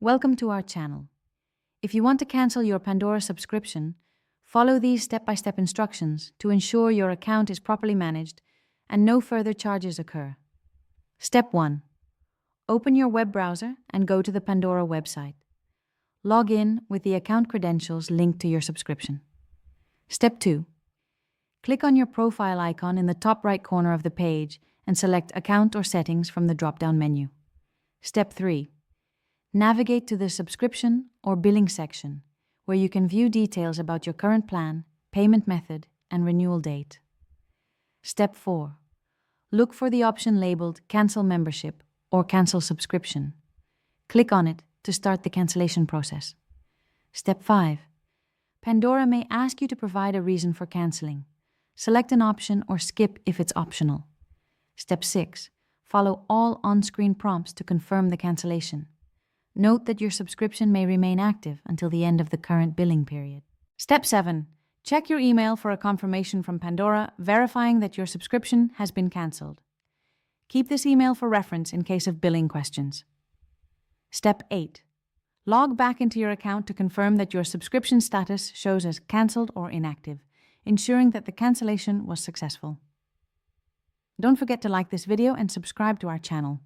Welcome to our channel. If you want to cancel your Pandora subscription, follow these step-by-step instructions to ensure your account is properly managed and no further charges occur. Step 1. Open your web browser and go to the Pandora website. Log in with the account credentials linked to your subscription. Step 2. Click on your profile icon in the top right corner of the page and select Account or Settings from the drop-down menu. Step 3. Navigate to the Subscription or Billing section, where you can view details about your current plan, payment method, and renewal date. Step 4. Look for the option labeled Cancel Membership or Cancel Subscription. Click on it to start the cancellation process. Step 5. Pandora may ask you to provide a reason for canceling. Select an option or skip if it's optional. Step 6. Follow all on-screen prompts to confirm the cancellation. Note that your subscription may remain active until the end of the current billing period. Step 7. Check your email for a confirmation from Pandora verifying that your subscription has been cancelled. Keep this email for reference in case of billing questions. Step 8. Log back into your account to confirm that your subscription status shows as cancelled or inactive, ensuring that the cancellation was successful. Don't forget to like this video and subscribe to our channel.